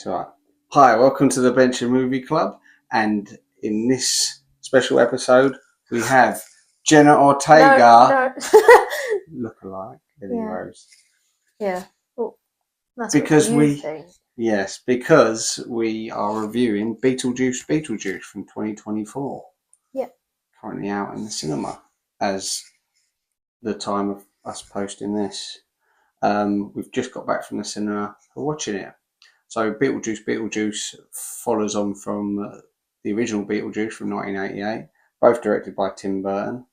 It's all right. Hi, welcome to the Venture Movie Club. And in this special episode, we have Jenna Ortega. No. Look-alike, Lily Rose. Yeah. Well, that's because what you think. Yes, because we are reviewing Beetlejuice Beetlejuice from 2024. Yeah. Currently out in the cinema as the time of us posting this. We've just got back from the cinema for watching it. So Beetlejuice Beetlejuice follows on from the original Beetlejuice from 1988, both directed by Tim Burton,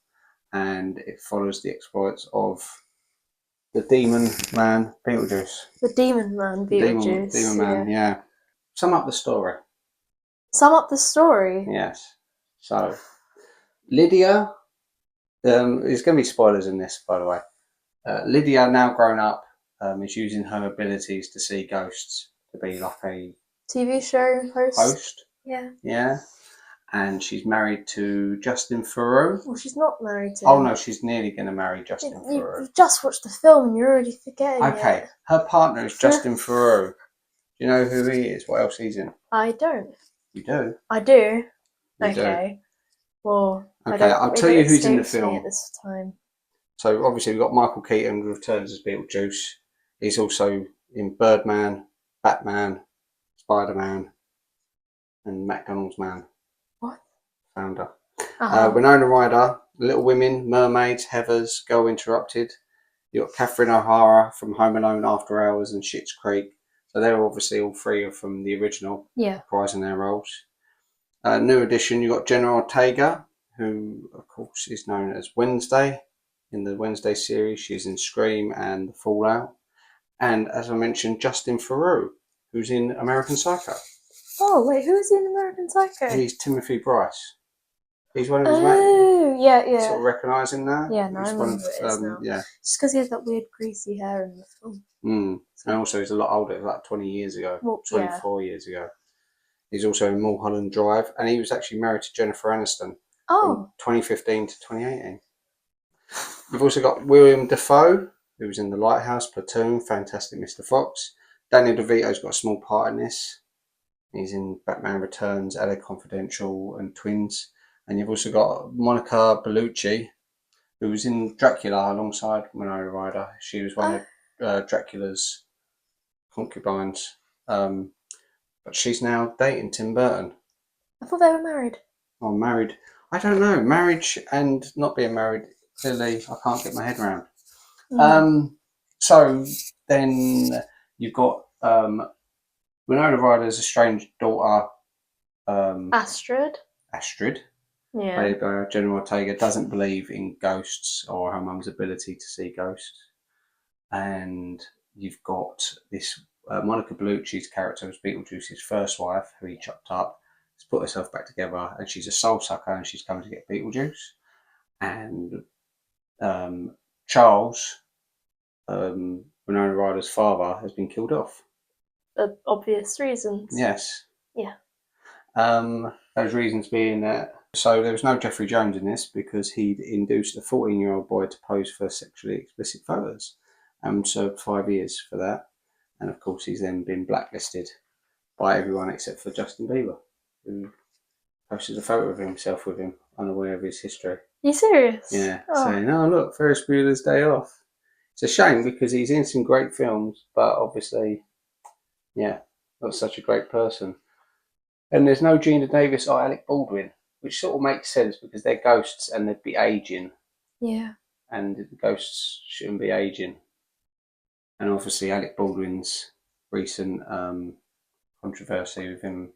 and it follows the exploits of the demon man Beetlejuice. The demon man Beetlejuice. Demon man, yeah. Sum up the story. Sum up the story? Yes. So, Lydia, there's going to be spoilers in this, by the way. Lydia, now grown up, is using her abilities to see ghosts to be like a TV show host. Yeah. Yeah. And she's married to Justin Theroux. Well, she's not married to him. Oh no, she's nearly going to marry Justin Theroux. You've just watched the film and you're already forgetting it. Okay, her partner is Justin Theroux. Do you know who he is? What else he's in? I don't. You do? I do. You okay. Do. Well, okay, I'll tell you who's in the film at this time. So obviously we've got Michael Keaton who returns as Beetlejuice. He's also in Birdman, Batman, Spider-Man, and McDonald's Man. What? Founder. Uh-huh. Winona Ryder, Little Women, Mermaids, Heathers, Girl Interrupted. You've got Catherine O'Hara from Home Alone, After Hours, and Schitt's Creek. So they're obviously all three are from the original, reprising their roles. New addition, you've got Jenna Ortega, who of course is known as Wednesday in the Wednesday series. She's in Scream and The Fallout. And as I mentioned, Justin Theroux, who's in American Psycho. Oh, wait, who is in American Psycho? He's Timothy Bryce. He's one of his yeah. Sort of recognising that. Yeah, no, I remember who it is now. Yeah. Just because he has that weird greasy hair in the film. And also he's a lot older, like 20 years ago, 24 years ago. He's also in Mulholland Drive, and he was actually married to Jennifer Aniston from 2015 to 2018. You've also got William Dafoe, who was in The Lighthouse, Platoon, Fantastic Mr. Fox. Daniel DeVito's got a small part in this. He's in Batman Returns, LA Confidential, and Twins. And you've also got Monica Bellucci, who was in Dracula alongside Winona Ryder. She was one of Dracula's concubines. But she's now dating Tim Burton. I thought they were married. Oh, married. I don't know. Marriage and not being married, clearly, I can't get my head around. So then you've got Winona Ryder's estranged daughter, Astrid. Yeah. Played by Jenna Ortega, doesn't believe in ghosts or her mum's ability to see ghosts. And you've got this Monica Bellucci's character as Beetlejuice's first wife, who he chopped up, has put herself back together, and she's a soul sucker, and she's coming to get Beetlejuice. And Charles, Winona Ryder's father, has been killed off. For obvious reasons. Yes. Yeah. Those reasons being that, so there was no Jeffrey Jones in this because he'd induced a 14-year-old boy to pose for sexually explicit photos and served 5 years for that. And of course, he's then been blacklisted by everyone except for Justin Bieber, who posted a photo of himself with him, unaware of his history. Are you serious? Yeah, saying, "Oh look, Ferris Bueller's Day Off." It's a shame because he's in some great films, but obviously, not such a great person. And there's no Gina Davis or Alec Baldwin, which sort of makes sense because they're ghosts and they'd be aging. Yeah. And the ghosts shouldn't be aging. And obviously Alec Baldwin's recent controversy with him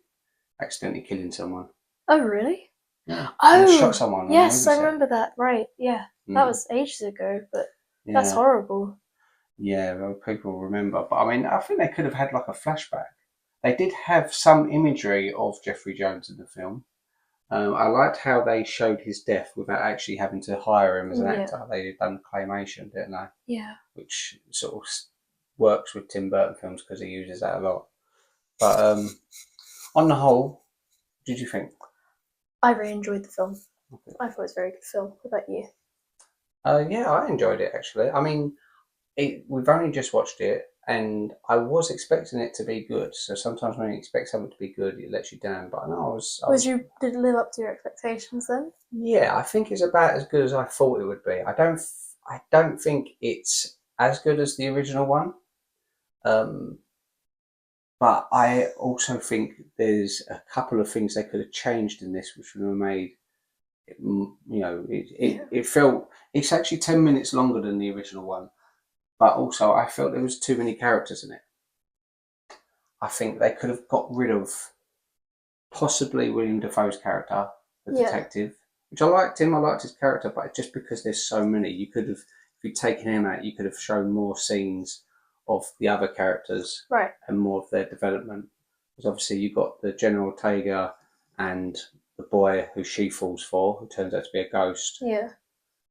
accidentally killing someone. Oh, really? Yeah. Oh, he shot someone. Yes, I remember that. Right, yeah. That was ages ago, but that's horrible. Yeah, well, people remember. But I mean, I think they could have had like a flashback. They did have some imagery of Jeffrey Jones in the film. I liked how they showed his death without actually having to hire him as an actor. They had done claymation, didn't they? Yeah. Which sort of works with Tim Burton films because he uses that a lot. But on the whole, what did you think? I really enjoyed the film. Okay. I thought it was a very good film. What about you? Yeah, I enjoyed it actually. I mean, we've only just watched it. and I was expecting it to be good. So sometimes when you expect something to be good, it lets you down. But no, Did it live up to your expectations then? Yeah, I think it's about as good as I thought it would be. I don't think it's as good as the original one. But I also think there's a couple of things they could have changed in this, which would have made it, it felt, it's actually 10 minutes longer than the original one. But also, I felt there was too many characters in it. I think they could have got rid of possibly William Dafoe's character, the detective, which I liked him. I liked his character, but just because there's so many, you could have, if you'd taken him out, you could have shown more scenes of the other characters, right, and more of their development. Because obviously you've got the Jenna Ortega and the boy who she falls for, who turns out to be a ghost,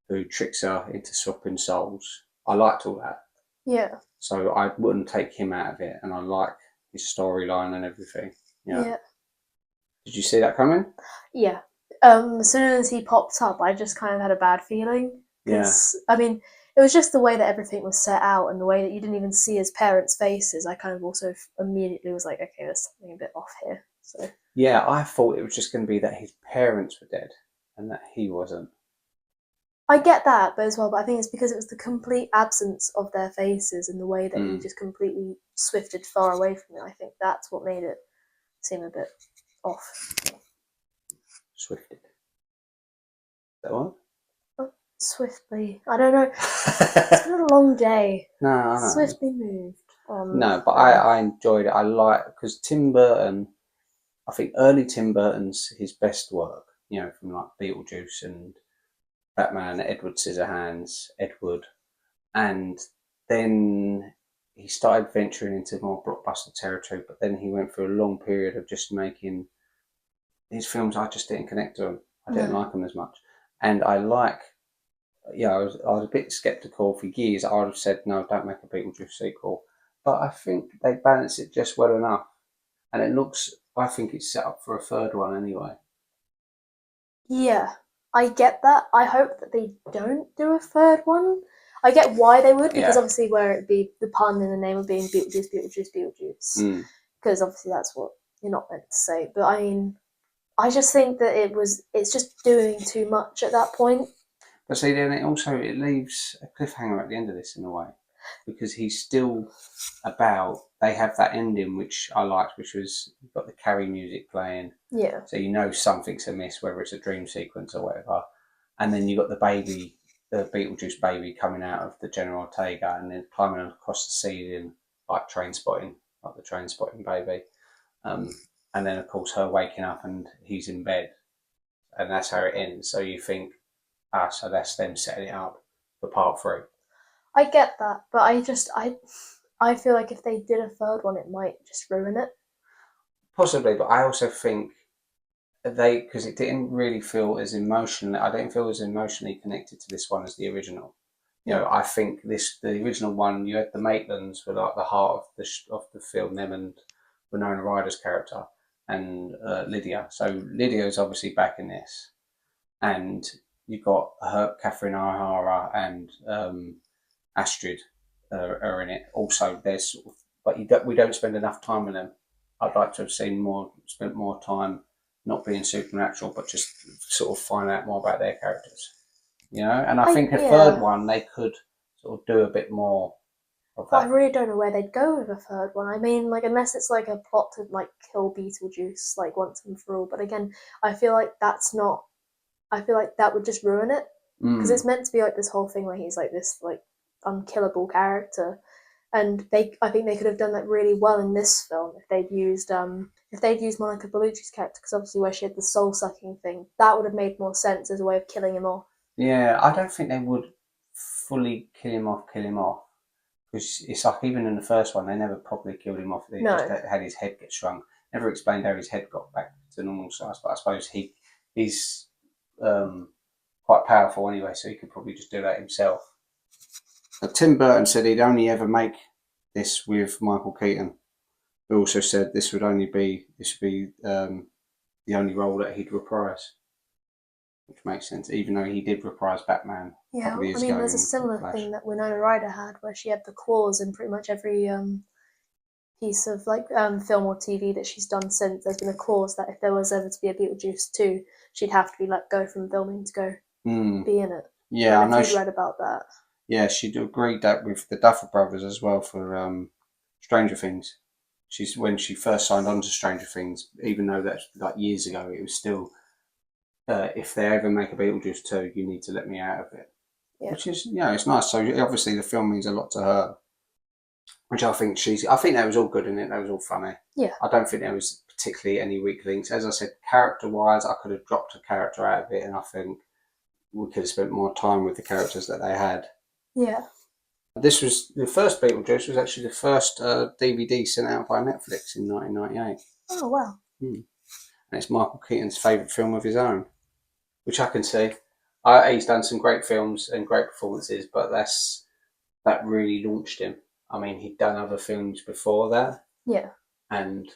who tricks her into swapping souls. I liked all that. Yeah. So I wouldn't take him out of it, and I like his storyline and everything. Yeah. Did you see that coming? Yeah. As soon as he popped up, I just kind of had a bad feeling. Because, I mean, it was just the way that everything was set out and the way that you didn't even see his parents' faces. I kind of also immediately was like, okay, there's something a bit off here. So yeah, I thought it was just going to be that his parents were dead and that he wasn't. I get that, but I think it's because it was the complete absence of their faces and the way that he just completely swifted far away from it. I think that's what made it seem a bit off. Swifted. Is that one? Swiftly. I don't know. It's been a long day. No, I know. Swiftly moved. No, but I enjoyed it. I like, because Tim Burton, I think early Tim Burton's his best work, from like Beetlejuice and Batman, Edward Scissorhands, Edward, and then he started venturing into more blockbuster territory, but then he went through a long period of just making these films. I just didn't connect to them. I didn't like them as much. And I was a bit sceptical for years. I would have said, no, don't make a Beetlejuice sequel. But I think they balance it just well enough. And I think it's set up for a third one anyway. Yeah, I get that. I hope that they don't do a third one. I get why they would, because obviously where it'd be the pun in the name of being Beetlejuice, Beetlejuice, Beetlejuice. Because obviously that's what you're not meant to say. But I mean, I just think that it's just doing too much at that point. But see, then it leaves a cliffhanger at the end of this in a way, because he's still about. They have that ending which I liked, which was you've got the Carrie music playing. Yeah. So something's amiss, whether it's a dream sequence or whatever. And then you got the baby, the Beetlejuice baby, coming out of the Jenna Ortega and then climbing across the ceiling like the train spotting baby. And then of course her waking up and he's in bed, and that's how it ends. So you think, so that's them setting it up for part 3. I get that, but I feel like if they did a third one, it might just ruin it. Possibly, but I also think because it didn't really feel as emotional. I didn't feel as emotionally connected to this one as the original. I think the original one, you had the Maitlands were like the heart of the film, them and Winona Ryder's character and Lydia. So Lydia is obviously back in this, and you've got Catherine O'Hara and Astrid are in it. Also, there's but we don't spend enough time with them. I'd like to have spent more time not being supernatural, but just sort of find out more about their characters. And I think a third one they could sort of do a bit more of that. But I really don't know where they'd go with a third one. I mean, like, unless it's like a plot to like kill Beetlejuice like once and for all. But again, I feel like that's not. I feel like that would just ruin it, because it's meant to be like this whole thing where he's like this like unkillable character, and I think they could have done that really well in this film if they'd used Monica Bellucci's character, because obviously where she had the soul sucking thing, that would have made more sense as a way of killing him off. Yeah, I don't think they would fully kill him off, because it's like even in the first one they never properly killed him off. They just had his head get shrunk. Never explained how his head got back to normal size, but I suppose he's quite powerful anyway, so he could probably just do that himself. Tim Burton said he'd only ever make this with Michael Keaton, who also said this would be the only role that he'd reprise, which makes sense, even though he did reprise Batman. Yeah, I mean, there's a similar thing that Winona Ryder had, where she had the claws in pretty much every piece of like film or TV that she's done since. There's been a clause that if there was ever to be a Beetlejuice 2, she'd have to be let go from filming to go be in it. Yeah, I know you'd read about that. Yeah, she'd agreed that with the Duffer Brothers as well for Stranger Things. When she first signed on to Stranger Things, even though that's like years ago, it was still if they ever make a Beetlejuice 2, you need to let me out of it. Yeah. Which is, it's nice. So obviously the film means a lot to her, which I think that was all good in it. That was all funny. Yeah. I don't think there was particularly any weak links. As I said, character-wise, I could have dropped a character out of it, and I think we could have spent more time with the characters that they had. Yeah. This was the first Beetlejuice. Was actually the first DVD sent out by Netflix in 1998. Oh wow! And it's Michael Keaton's favourite film of his own, which I can see. He's done some great films and great performances, but that really launched him. I mean, he'd done other films before that. Yeah. And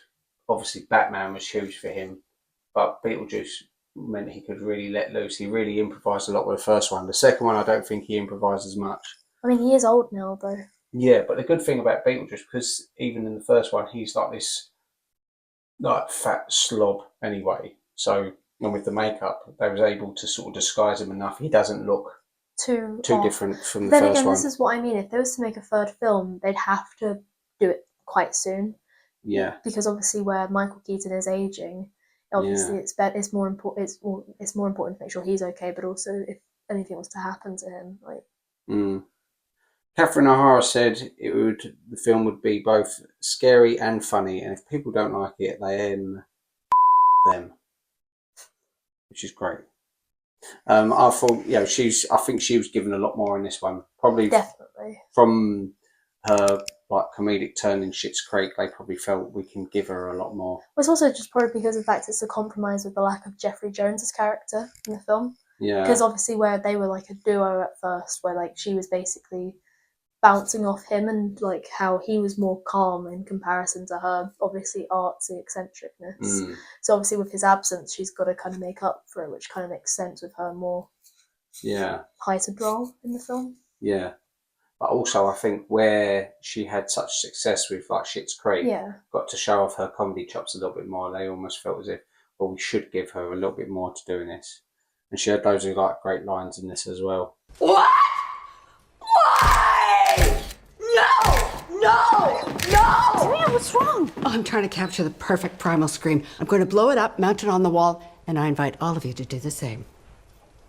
obviously, Batman was huge for him, but Beetlejuice meant he could really let loose. He really improvised a lot with the first one. The second one, I don't think he improvised as much. I mean, he is old now, though. Yeah, but the good thing about Beetlejuice, because even in the first one, he's like this fat slob anyway. So, and with the makeup, they was able to sort of disguise him enough. He doesn't look too different from the first one. Then again, this is what I mean. If they was to make a third film, they'd have to do it quite soon. Yeah. Because obviously, where Michael Keaton is aging, obviously it's more important. It's more important to make sure he's okay, but also if anything was to happen to him, like. Catherine O'Hara said the film would be both scary and funny, and if people don't like it, they them, which is great. I thought, I think she was given a lot more in this one, probably definitely from her like comedic turn in Schitt's Creek. They probably felt we can give her a lot more. Well, it's also just probably because of the fact it's a compromise with the lack of Jeffrey Jones's character in the film. Yeah, because obviously where they were like a duo at first, where like she was basically bouncing off him and like how he was more calm in comparison to her obviously artsy eccentricness. So obviously with his absence she's got to kind of make up for it, which kind of makes sense with her more heightened role in the film. Yeah, but also I think where she had such success with like Schitt's Creek, got to show off her comedy chops a little bit more. They almost felt as if, well, we should give her a little bit more to do in this, and she had loads of like great lines in this as well. What? Why? No! Delia, what's wrong? Oh, I'm trying to capture the perfect primal scream. I'm going to blow it up, mount it on the wall, and I invite all of you to do the same.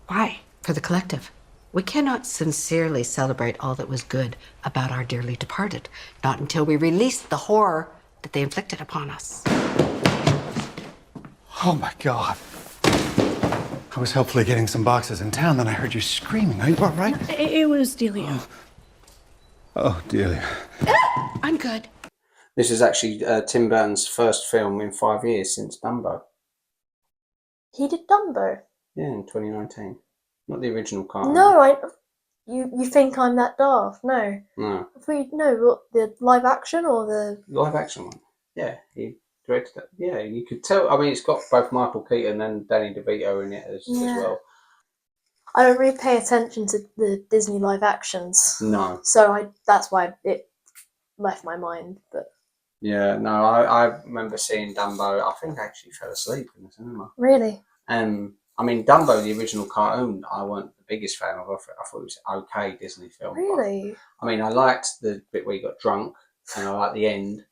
Why? For the collective. We cannot sincerely celebrate all that was good about our dearly departed, not until we release the horror that they inflicted upon us. Oh my God. I was helpfully getting some boxes in town, then I heard you screaming. Are you all right? It was Delia. Oh, Delia. I'm good. This is actually Tim Burton's first film in 5 years since Dumbo. He did Dumbo? Yeah, in 2019. Not the original cartoon. No, you think I'm that daft? No. No. What, the live action or the live action one? Yeah, he directed it. Yeah, you could tell. I mean, it's got both Michael Keaton and Danny DeVito in it as well. I don't really pay attention to the Disney live actions. No. So that's why it left my mind. But yeah, no, I remember seeing Dumbo. I think I actually fell asleep in the cinema. Really? I mean, Dumbo, the original cartoon, I weren't the biggest fan of. I thought it was an okay Disney film. Really? But, I mean, I liked the bit where he got drunk, and I liked the end.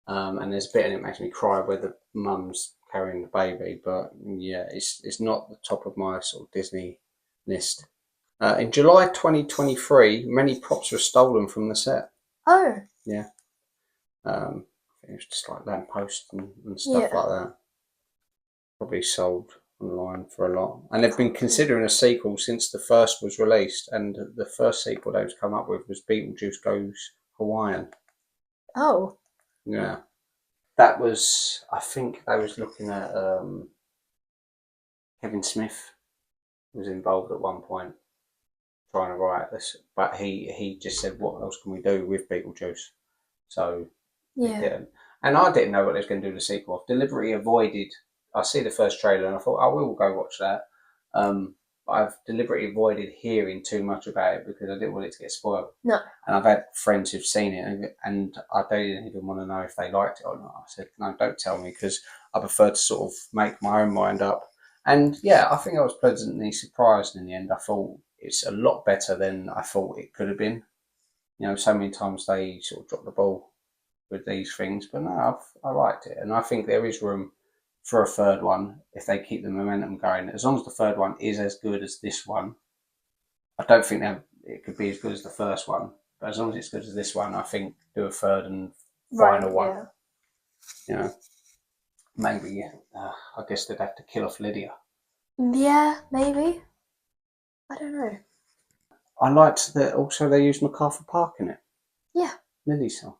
And there's a bit in it makes me cry where the mum's carrying the baby. But yeah, it's not the top of my sort of Disney list. In July 2023, many props were stolen from the set. Oh. Yeah. I think it was just like lampposts and stuff like that. Probably sold online for a lot. And they've been considering a sequel since the first was released. And the first sequel they've come up with was Beetlejuice Goes Hawaiian. Oh. Yeah. That was, I think they was looking at Kevin Smith was involved at one point trying to write this, but he just said, what else can we do with Beetlejuice? So and I didn't know what they was going to do the sequel. I've deliberately avoided. I see the first trailer and I thought, I will go watch that. I've deliberately avoided hearing too much about it because I didn't want it to get spoiled. No. And I've had friends who've seen it, and I didn't even want to know if they liked it or not. I said, no, don't tell me, because I prefer to sort of make my own mind up. And yeah, I think I was pleasantly surprised in the end. I thought it's a lot better than I thought it could have been. You know, so many times they sort of drop the ball with these things, but no, I liked it. And I think there is room for a third one if they keep the momentum going. As long as the third one is as good as this one, I don't think that it could be as good as the first one, but as long as it's good as this one, I think do a third and final one. Yeah. You know, maybe I guess they'd have to kill off Lydia. Yeah, maybe. I don't know. I liked that also they used MacArthur Park in it. Yeah. Lilly's song.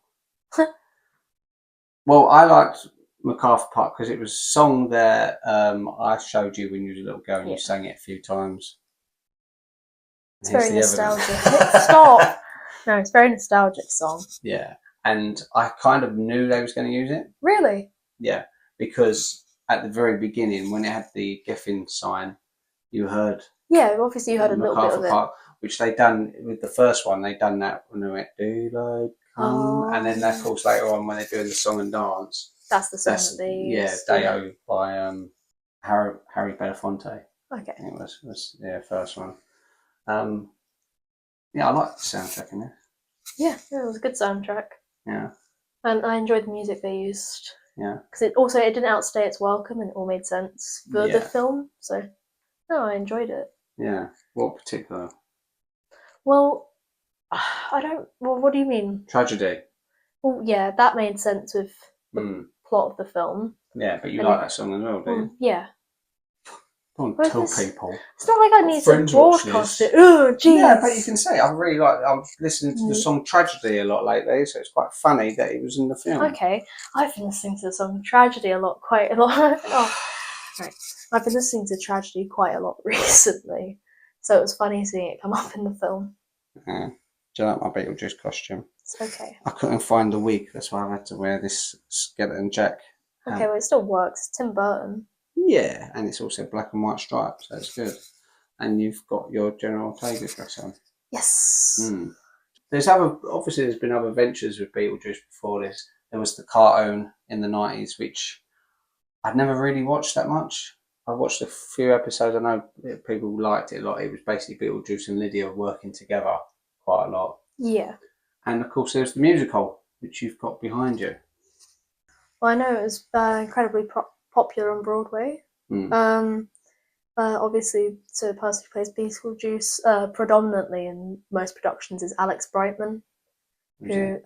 Well, I liked MacArthur Park because it was a song that I showed you when you were a little girl and you sang it a few times. It's very nostalgic. Stop! No, it's a very nostalgic song. Yeah, and I kind of knew they was going to use it. Really? Yeah, because at the very beginning, when it had the Geffen sign, you heard... Yeah, obviously you heard a little bit of it. Park, which they done with the first one. They done that when they went, "Do come," and then of course later on when they're doing the song and dance. That's the song that they used. Deo by Harry Belafonte. Okay. It was first one. Yeah, I like the soundtrack in this. Yeah, it was a good soundtrack. Yeah. And I enjoyed the music they used. Yeah. Because it didn't outstay its welcome and it all made sense for the film. So, no, I enjoyed it. Yeah. What particular? Well, I don't... Well, what do you mean? Tragedy. Well, yeah, that made sense with the plot of the film. Yeah, but you like that song as well, do you? Yeah. Don't tell people. It's not like I need to broadcast it. Oh, jeez. Yeah, but you can say I'm listening to the song Tragedy a lot lately, so it's quite funny that it was in the film. Okay, I've been listening to the song Tragedy quite a lot. Right. I've been listening to Tragedy quite a lot recently, so it was funny seeing it come up in the film. Yeah. Do you like my Beetlejuice costume? It's okay. I couldn't find the wig, that's why I had to wear this skeleton jack. Okay, well it still works. It's Tim Burton. Yeah, and it's also black and white stripes, so it's good. And you've got your Jenna Ortega dress on. Yes. There's been other ventures with Beetlejuice before this. There was the cartoon in the 90s, which I'd never really watched that much. I watched a few episodes. I know people liked it a lot. It was basically Beetlejuice and Lydia working together quite a lot. Yeah. And of course there's the musical, which you've got behind you. Well, I know it was incredibly popular on Broadway. Obviously, so the person who plays Beetlejuice predominantly in most productions is Alex Brightman, who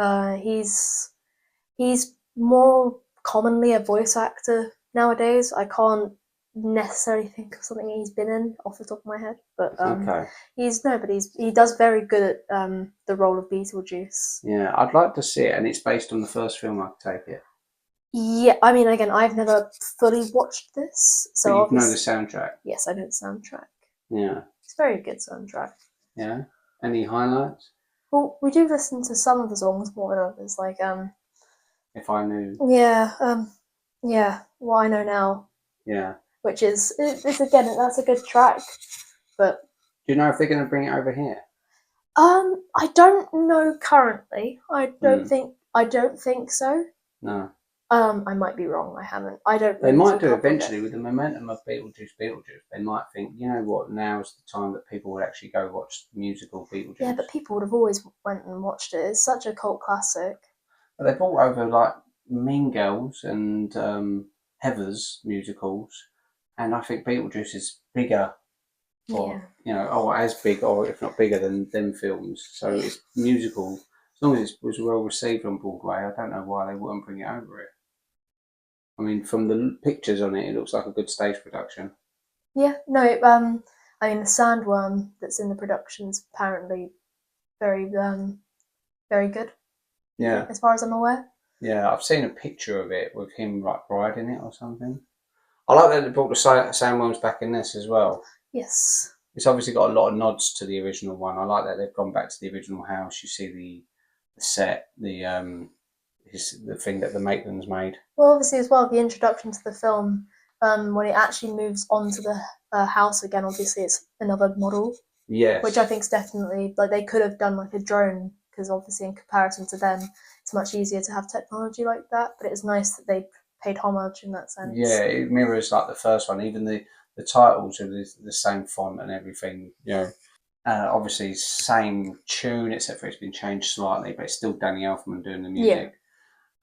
he's more commonly a voice actor nowadays. I can't necessarily think of something he's been in off the top of my head, but he does very good at the role of Beetlejuice. Yeah, I'd like to see it, and it's based on the first film, I take it. Yeah, I mean, again, I've never fully watched this, so but you know the soundtrack. Yes, I know the soundtrack. Yeah, it's a very good soundtrack. Yeah, any highlights? Well, we do listen to some of the songs more than others, like If I Knew. Yeah, What I Know Now. Yeah. Which is again, that's a good track, but do you know if they're going to bring it over here? I don't know currently. I don't think so. No. I might be wrong. I haven't. I don't. They might do eventually with the momentum of Beetlejuice. They might think, you know what, now's the time that people would actually go watch the musical Beetlejuice. Yeah, but people would have always went and watched it. It's such a cult classic. But they brought over like Mean Girls and Heather's musicals, and I think Beetlejuice is bigger, or as big, or if not bigger than them films. So it's musical. As long as it was well received on Broadway, I don't know why they wouldn't bring it over it. I mean, from the pictures on it, it looks like a good stage production. Yeah, no, I mean, the sandworm that's in the production's apparently very, very good. Yeah. As far as I'm aware. Yeah, I've seen a picture of it with him like riding it or something. I like that they brought the sandworms back in this as well. Yes. It's obviously got a lot of nods to the original one. I like that they've gone back to the original house. You see the set, the thing that the Maitlands made. Well, obviously as well, the introduction to the film, when it actually moves onto the house again, obviously it's another model. Yes. Which I think is definitely, like, they could have done like a drone, because obviously in comparison to them, it's much easier to have technology like that. But it's nice that they paid homage in that sense. Yeah, it mirrors like the first one. Even the titles are the same font and everything. You know, obviously same tune, except for it's been changed slightly, but it's still Danny Elfman doing the music.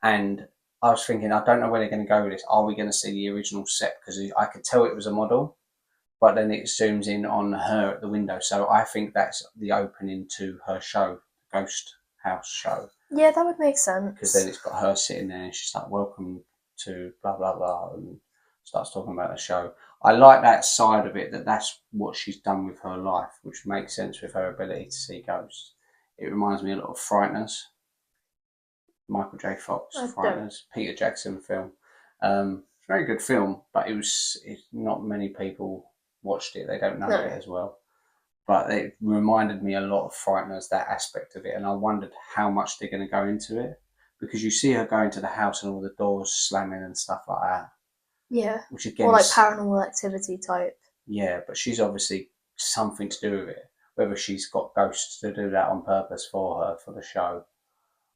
Yeah. And I was thinking, I don't know where they're going to go with this. Are we going to see the original set? Because I could tell it was a model, but then it zooms in on her at the window. So I think that's the opening to her show, Ghost House show. Yeah, that would make sense. Because then it's got her sitting there and she's like, welcome to blah, blah, blah, and starts talking about the show. I like that side of it, that's what she's done with her life, which makes sense with her ability to see ghosts. It reminds me a lot of Frighteners. Michael J. Fox, Frighteners, Peter Jackson film. Very good film, but not many people watched it. They don't know it as well. But it reminded me a lot of Frighteners, that aspect of it, and I wondered how much they're going to go into it, because you see her going to the house and all the doors slamming and stuff like that. Yeah. Which again, or like Paranormal Activity type. Yeah, but she's obviously something to do with it. Whether she's got ghosts to do that on purpose for her for the show.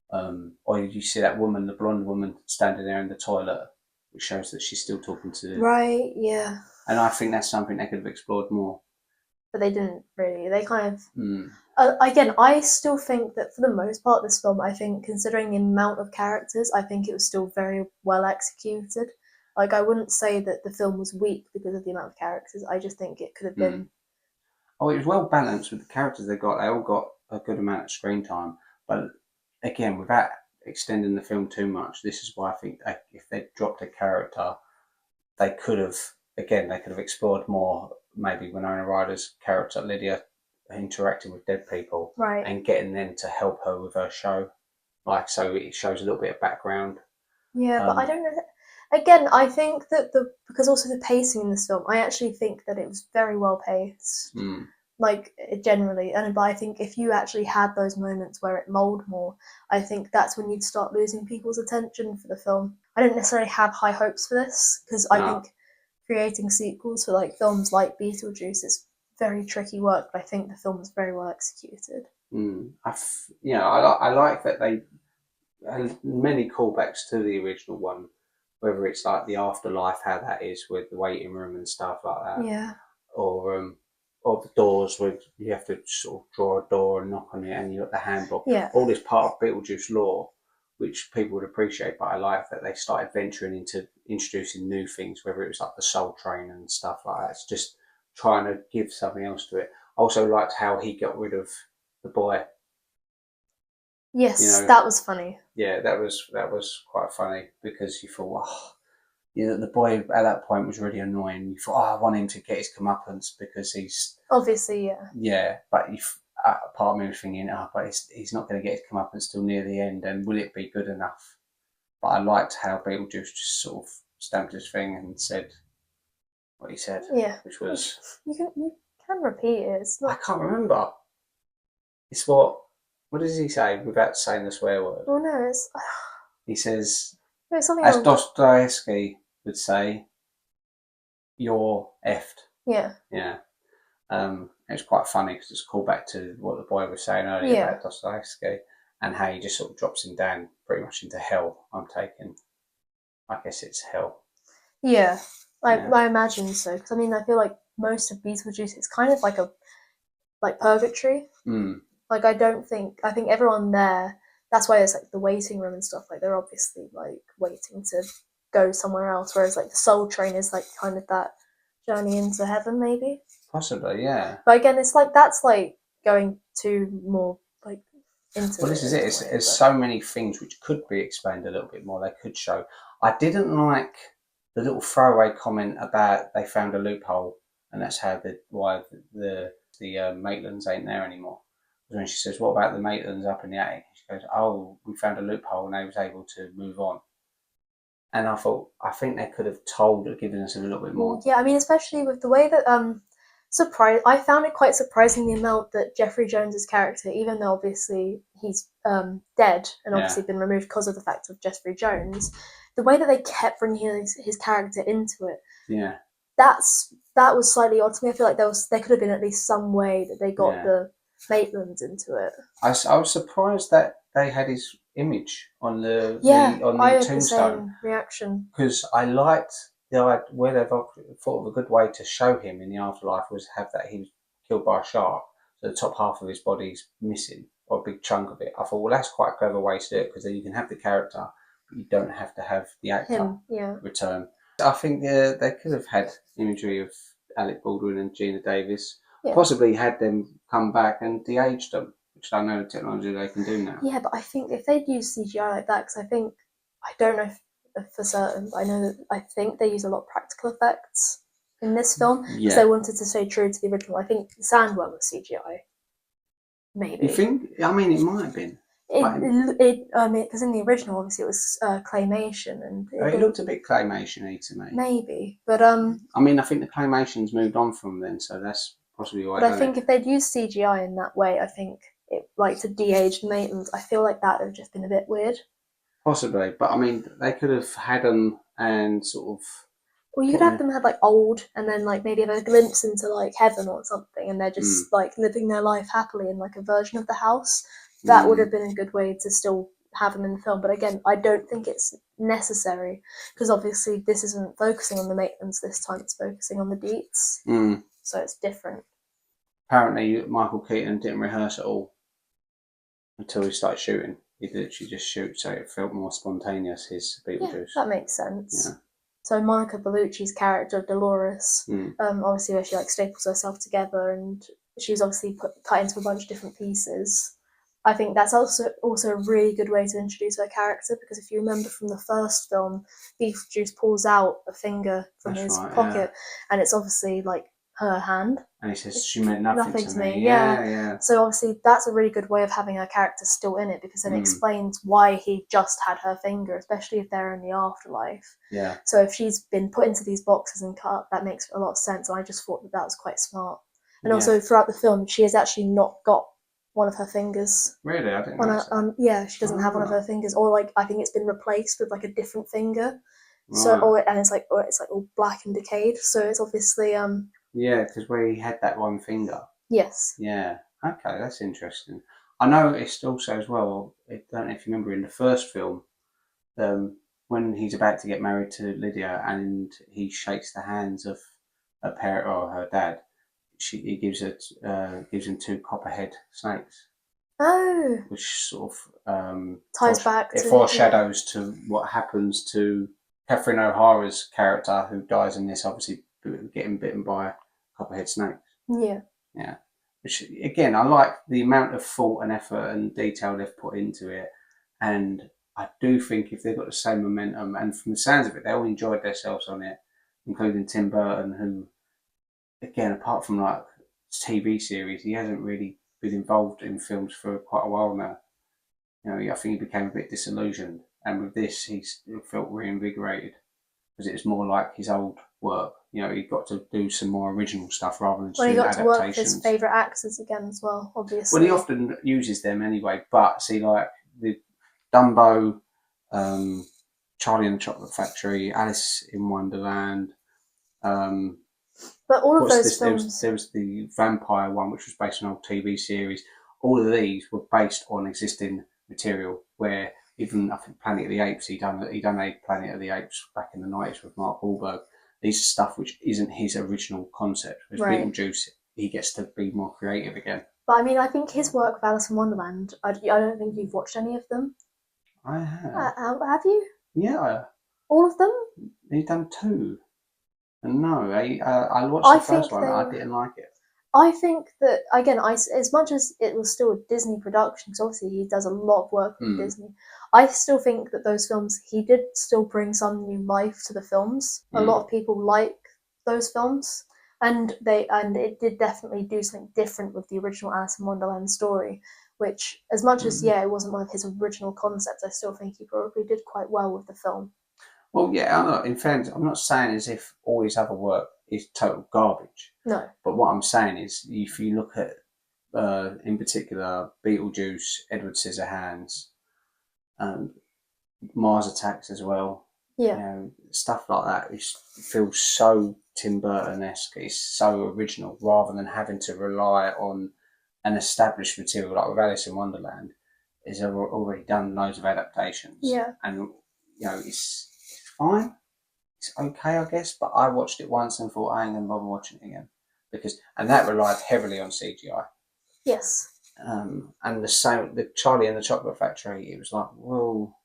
Or did you see that woman, the blonde woman, standing there in the toilet, which shows that she's still talking to... Right, yeah. And I think that's something they could have explored more. But they didn't really. They kind of... again, I still think that for the most part, this film, I think, considering the amount of characters, I think it was still very well executed. Like, I wouldn't say that the film was weak because of the amount of characters. I just think it could have been... Oh, it was well balanced with the characters they got. They all got a good amount of screen time. But again, without extending the film too much, this is why I think if they dropped a character, they could have explored more, maybe Winona Ryder's character, Lydia, interacting with dead people. Right. And getting them to help her with her show. Like, so it shows a little bit of background. Yeah, but I don't know... Again, I think that because also the pacing in this film, I actually think that it was very well paced. Like, generally. But I think if you actually had those moments where it lulled more, I think that's when you'd start losing people's attention for the film. I don't necessarily have high hopes for this, because I think creating sequels for like films like Beetlejuice is very tricky work, but I think the film was very well executed. I like that they had many callbacks to the original one. Whether it's like the afterlife, how that is with the waiting room and stuff like that. Yeah. Or the doors where you have to sort of draw a door and knock on it and you got the handbook. Yeah. All this part of Beetlejuice lore, which people would appreciate, but I like that they started venturing into introducing new things, whether it was like the Soul Train and stuff like that. It's just trying to give something else to it. I also liked how he got rid of the boy. Yes, that was funny. Yeah, that was quite funny, because you thought, the boy at that point was really annoying. You thought, I want him to get his comeuppance because he's... Obviously, yeah. Yeah, but part of me was thinking, but he's not going to get his comeuppance till near the end, and will it be good enough? But I liked how Beetlejuice just sort of stamped his thing and said what he said. Yeah. Which was... You can repeat it. It's not... I can't remember. It's what does he say without saying the swear word? Oh no, it's... He says, something as Dostoevsky would say, you're effed. Yeah. Yeah. It was quite funny because it's a callback to what the boy was saying earlier about Dostoevsky, and how he just sort of drops him down pretty much into hell. I guess it's hell. Yeah. I imagine so, because I mean, I feel like most of Beetlejuice is kind of like purgatory. Like, I think everyone there, that's why it's like the waiting room and stuff, like they're obviously like waiting to go somewhere else, whereas like the Soul Train is like kind of that journey into heaven, maybe. Possibly, yeah. But again, it's like that's like going to more like into... Well, this is it. There's so many things which could be explained a little bit more. They could show. I didn't like the little throwaway comment about they found a loophole, and that's why the Maitlands ain't there anymore. When she says, what about the Maitlands up in the attic? She goes, oh, we found a loophole and they was able to move on. And I think they could have given us a little bit more. Yeah, I mean, especially with the way that, I found it quite surprising the amount that Jeffrey Jones's character, even though obviously he's dead and obviously been removed because of the fact of Jeffrey Jones, the way that they kept bringing his character into it. Yeah. That's that was slightly odd to me. I feel like there could have been at least some way that they got the Maitlands into it. I was surprised that they had his image on the I had tombstone. the same reaction. Because I liked where they've thought of a good way to show him in the afterlife was have that he was killed by a shark, so the top half of his body's missing, or a big chunk of it. I thought, well, that's quite a clever way to do it, because then you can have the character, but you don't have to have the actor return. I think they could have had imagery of Alec Baldwin and Gina Davis, possibly had them come back and de-aged them, which I know the technology they can do now. Yeah, but I think if they'd use CGI like that, because I don't know for certain, but I think they use a lot of practical effects in this film because they wanted to stay true to the original. I think the sandworm was CGI. Maybe. You think? I mean, it might have been. Because in the original, obviously, it was claymation, and it looked a bit claymation-y to me. Maybe, but I mean, I think the claymation's moved on from then, so that's possibly why. But I think if they'd used CGI in that way, I think to de-age the Maitlands, I feel like that would have just been a bit weird. Possibly, but I mean, they could have had them and sort of. Well, you could have them have like old, and then like maybe have a glimpse into like heaven or something, and they're just like living their life happily in like a version of the house. That would have been a good way to still have them in the film. But again, I don't think it's necessary, because obviously this isn't focusing on the Maitlands this time; it's focusing on the Deetz. So it's different. Apparently, Michael Keaton didn't rehearse at all until he started shooting. He literally just shoot, so it felt more spontaneous, his Beetlejuice. Yeah, that makes sense. Yeah. So Monica Bellucci's character, Dolores, obviously where she like staples herself together, and she's obviously cut into a bunch of different pieces. I think that's also a really good way to introduce her character, because if you remember from the first film, Beetlejuice pulls out a finger from his pocket, and it's obviously like her hand. And he says she meant nothing to me. Yeah. So obviously that's a really good way of having her character still in it, because then it explains why he just had her finger, especially if they're in the afterlife. Yeah. So if she's been put into these boxes and cut, that makes a lot of sense. And I just thought that was quite smart. And also throughout the film, she has actually not got one of her fingers. Really? I didn't know. She doesn't have one of her fingers, or like I think it's been replaced with like a different finger. Right. So it's like all black and decayed. So it's obviously Yeah, because where he had that one finger. Yes. Yeah. Okay, that's interesting. I noticed also as well, I don't know if you remember in the first film, when he's about to get married to Lydia and he shakes the hands of a parent or her dad, he gives him 2 copperhead snakes. Oh. Which sort of ties back. It foreshadows to what happens to Catherine O'Hara's character, who dies in this, obviously getting bitten by copperhead snakes. Yeah. Yeah. Which again, I like the amount of thought and effort and detail they've put into it, and I do think if they've got the same momentum, and from the sounds of it, they all enjoyed themselves on it, including Tim Burton, who, again, apart from like TV series, he hasn't really been involved in films for quite a while now. You know, I think he became a bit disillusioned, and with this, he felt reinvigorated, because it was more like his old work. You know, he got to do some more original stuff rather than he got to work with his favourite actors again as well, obviously. Well, he often uses them anyway, but see, like the Dumbo, Charlie and the Chocolate Factory, Alice in Wonderland. But all of those films... There was the vampire one, which was based on an old TV series. All of these were based on existing material, where even, I think, Planet of the Apes, he done a Planet of the Apes back in the 90s with Mark Wahlberg. These are stuff which isn't his original concept. With Beetlejuice, he gets to be more creative again. But I mean, I think his work with Alice in Wonderland, I don't think you've watched any of them. I have. Have you? Yeah. All of them? He's done 2. And no, I watched the first one, I didn't like it. I think that, again, as much as it was still a Disney production, because obviously he does a lot of work with Disney, I still think that those films, he did still bring some new life to the films. A lot of people like those films, and it did definitely do something different with the original Alice in Wonderland story, which, as much as, it wasn't one of his original concepts, I still think he probably did quite well with the film. Well, yeah, in fairness, I'm not saying as if all his other work is total garbage. No. But what I'm saying is, if you look at, in particular, Beetlejuice, Edward Scissorhands, Mars Attacks as well, yeah, you know, stuff like that, it feels so Tim Burton-esque. It's so original rather than having to rely on an established material like with Alice in Wonderland. Is already done loads of adaptations. Yeah. And, it's fine. It's okay, I guess. But I watched it once and thought, I ain't going to bother watching it again. And that relied heavily on CGI. Yes. And the Charlie and the Chocolate Factory, it was like, whoa.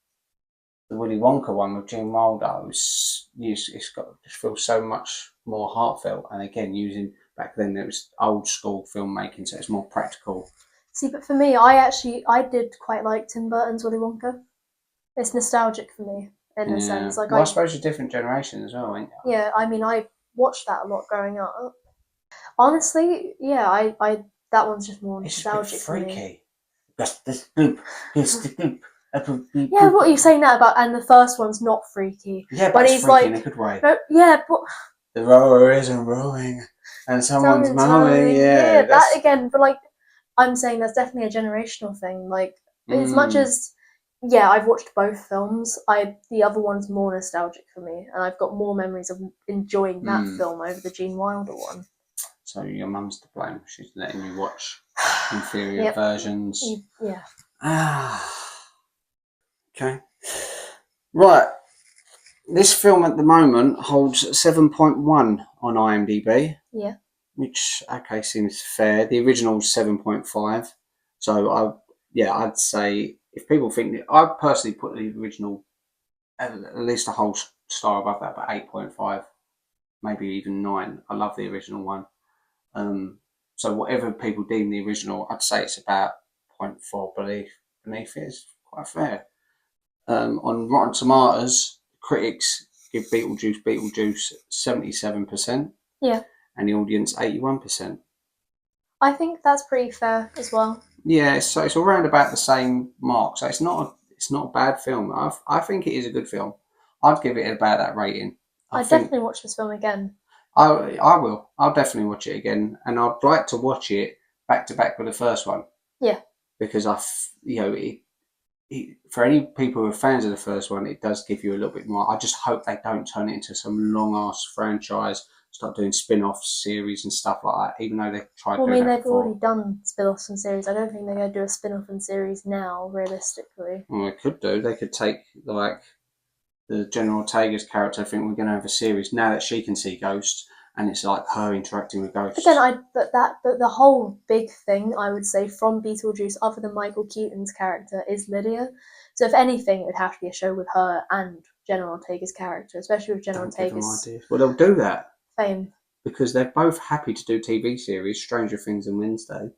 The Willy Wonka one with Gene Wilder, it's just feels so much more heartfelt. And again, back then it was old school filmmaking, so it's more practical. See, but for me, I did quite like Tim Burton's Willy Wonka. It's nostalgic for me in a sense. Like, I suppose a different generation as well, ain't you? Yeah, I mean, I watched that a lot growing up. Honestly, yeah, I that one's just more nostalgic for me. Freaky. That's the scoop. It's the scoop. Yeah, what are you saying that about? And the first one's not freaky. Yeah, but it's freaky in a good way. No, yeah, but the rower isn't rowing, and someone's mowing. Yeah, that again. But like, I'm saying that's definitely a generational thing. Like, as much as I've watched both films. The other one's more nostalgic for me, and I've got more memories of enjoying that film over the Gene Wilder one. So your mum's to blame. She's letting you watch inferior versions. Yeah. Okay. Right. This film at the moment holds 7.1 on IMDb. Yeah. Which, seems fair. The original's 7.5. So, I'd say if people think... I personally put the original at least a whole star above that, but 8.5. Maybe even 9. I love the original one. So whatever people deem the original, I'd say it's about 0.4 beneath it. It's quite fair. On Rotten Tomatoes, critics give Beetlejuice 77%. Yeah. And the audience 81%. I think that's pretty fair as well. Yeah, so it's around about the same mark. So it's not a bad film. I think it is a good film. I'd give it about that rating. I'd definitely watch this film again. I will. I'll definitely watch it again, and I'd like to watch it back to back with the first one. Yeah. Because for any people who are fans of the first one, it does give you a little bit more. I just hope they don't turn it into some long ass franchise, start doing spin-off series and stuff like that. Even though they've tried. Well, I mean, they've already done spin-offs and series. I don't think they're going to do a spin-off and series now, realistically. Well, they could do. They could take the Jenna Ortega's character. I think we're going to have a series now that she can see ghosts, and it's like her interacting with ghosts. Again, the whole big thing I would say from Beetlejuice, other than Michael Keaton's character, is Lydia. So if anything, it would have to be a show with her and Jenna Ortega's character, especially with Jenna Ortega's Well, they'll do that fame because they're both happy to do TV series, Stranger Things and Wednesday.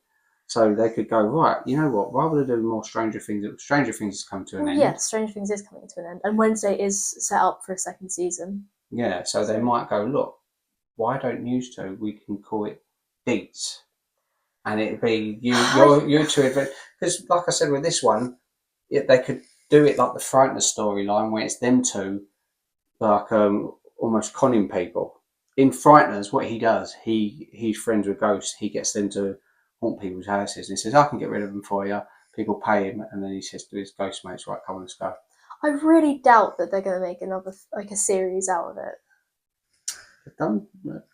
So they could go, right, you know what, rather than do more Stranger Things has come to an end. Yes, Stranger Things is coming to an end. And Wednesday is set up for a second season. Yeah, so they might go, look, why don't you two, we can call it Deetz. And it'd be you two. Because like I said with this one, they could do it like the Frighteners storyline where it's them two, like almost conning people. In Frighteners, what he does, he's friends with ghosts. He gets them to haunt people's houses, and he says, "I can get rid of them for you." People pay him, and then he says to his ghost mates, "Right, come on, let's go." I really doubt that they're going to make another a series out of it.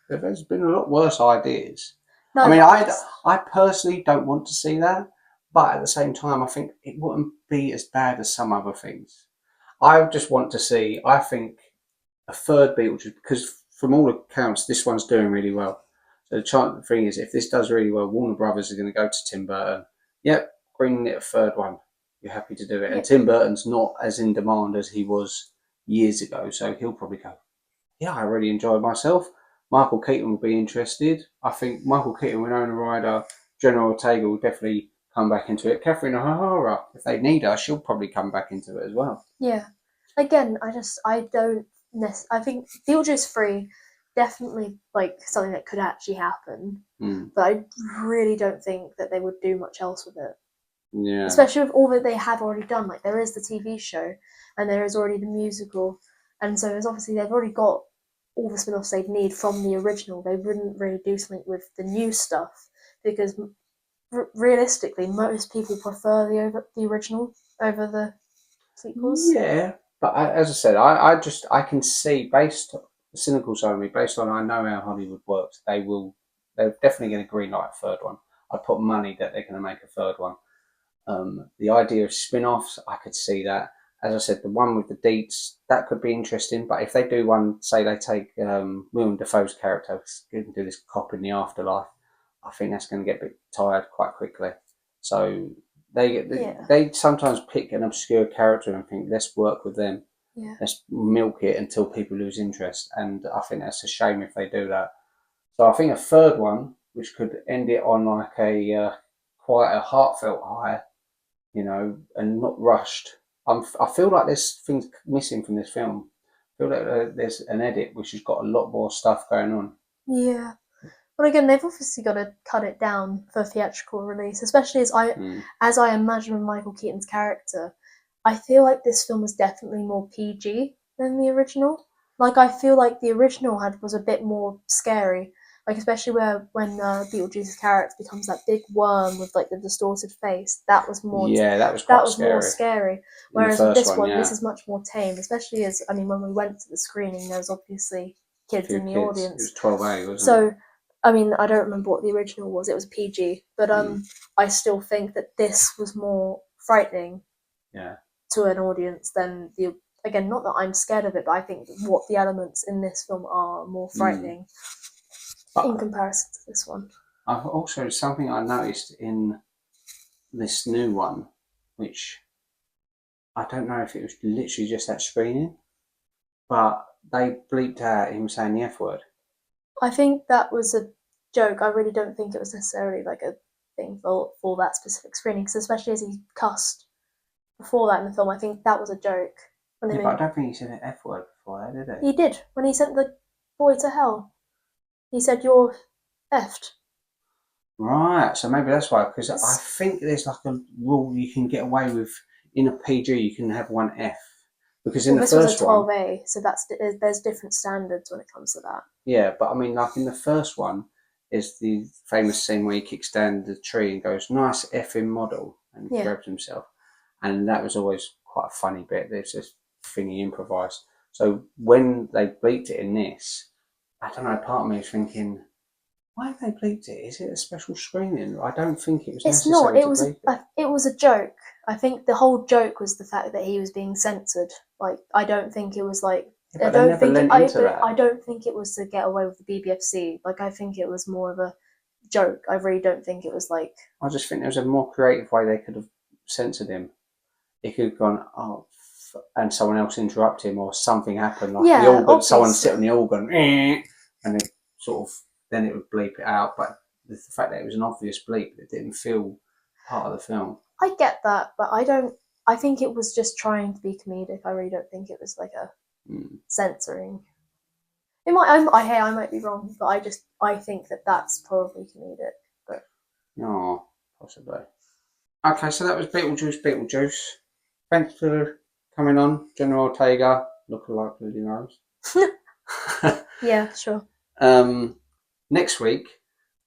There's been a lot worse ideas. No, I mean, I personally don't want to see that, but at the same time, I think it wouldn't be as bad as some other things. I just want to see, I think, a third Beetlejuice, because from all accounts, this one's doing really well. So the thing is, if this does really well, Warner Brothers are going to go to Tim Burton. Yep, bring it a third one. You're happy to do it. Yep. And Tim Burton's not as in demand as he was years ago, so he'll probably go, yeah, I really enjoyed myself. Michael Keaton will be interested. I think Michael Keaton, Winona Ryder, Jenna Ortega will definitely come back into it. Catherine O'Hara, if they need her, she'll probably come back into it as well. Yeah. Again, I think Beetlejuice 3 definitely like something that could actually happen. But I really don't think that they would do much else with it. Yeah. Especially with all that they have already done. Like there is the TV show and there is already the musical. And so there's obviously they've already got all the spin-offs they'd need from the original. They wouldn't really do something with the new stuff because realistically, most people prefer the original over the sequels. Yeah, but as I said, I can see based the cynical side of me, based on I know how Hollywood works, they're definitely going to green light a third one. I'd put money that they're going to make a third one. The idea of spin-offs, I could see that. As I said, the one with the Deetz, that could be interesting. But if they do one, say they take Willem Dafoe's character and do this cop in the afterlife, I think that's going to get a bit tired quite quickly. So they sometimes pick an obscure character and think, let's work with them. Yeah. Let's milk it until people lose interest. And I think that's a shame if they do that. So I think a third one, which could end it on like a quite a heartfelt high, you know, and not rushed. I feel like there's things missing from this film. I feel like there's an edit which has got a lot more stuff going on. Yeah. But again, they've obviously got to cut it down for theatrical release, especially as I imagine with Michael Keaton's character. I feel like this film was definitely more PG than the original. Like, I feel like the original was a bit more scary. Like, especially when Beetlejuice's character becomes that big worm with like the distorted face. That was more. Yeah, that was quite scary. More scary. Whereas with this one, this is much more tame. Especially as when we went to the screening, there was obviously kids in the audience. It was 12A, wasn't it? So, I mean, I don't remember what the original was. It was PG, but I still think that this was more frightening. Yeah. To an audience than the. Again, not that I'm scared of it, but I think what the elements in this film are more frightening. In comparison to this one. I've also, something I noticed in this new one, which I don't know if it was literally just that screening, but they bleeped out him saying the F word. I think that was a joke. I really don't think it was necessarily like a thing for that specific screening, because especially as he cussed before that in the film, I think that was a joke. But I don't think he said the F word before that, did he? He did, when he sent the boy to hell. He said, "You're effed." Right, so maybe that's why, because I think there's like a rule you can get away with in a PG, you can have one F. Because in the first one... This was a 12A, so there's different standards when it comes to that. Yeah, but I mean, like in the first one, is the famous scene where he kicks down the tree and goes, "Nice effing model," and grabs himself. And that was always quite a funny bit. There's this thing he improvised. So when they bleeped it in this, I don't know, part of me is thinking, why have they bleeped it? Is it a special screening? I don't think it was necessary to bleep it. It was a joke. I think the whole joke was the fact that he was being censored. Like, I don't think it was like... Yeah, I don't think it was to get away with the BBFC. Like, I think it was more of a joke. I really don't think it was like... I just think there was a more creative way they could have censored him. He could have gone, and someone else interrupt him, or something happened, like the organ, someone sit on the organ, and then sort of, then it would bleep it out. But the fact that it was an obvious bleep, it didn't feel part of the film. I get that, but I think it was just trying to be comedic. I really don't think it was like a censoring. It might, I might be wrong, but I think that that's probably comedic. But no, possibly. Okay, so that was Beetlejuice. Thanks for coming on, Jenna Ortega, lookalike Lily Rose. Yeah, sure. Next week,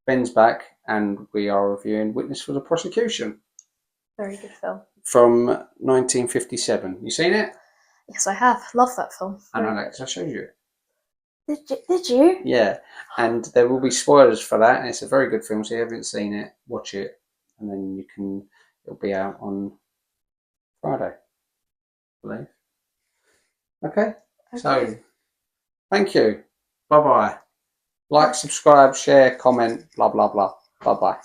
Ben's back, and we are reviewing Witness for the Prosecution. Very good film. From 1957. You seen it? Yes, I have. Love that film. I know that because I showed you it. Did you? Yeah, and there will be spoilers for that, and it's a very good film, so if you haven't seen it, watch it, and then it'll be out on Friday, I believe. Okay. So, thank you. Bye-bye. Like, subscribe, share, comment, blah, blah, blah. Bye-bye.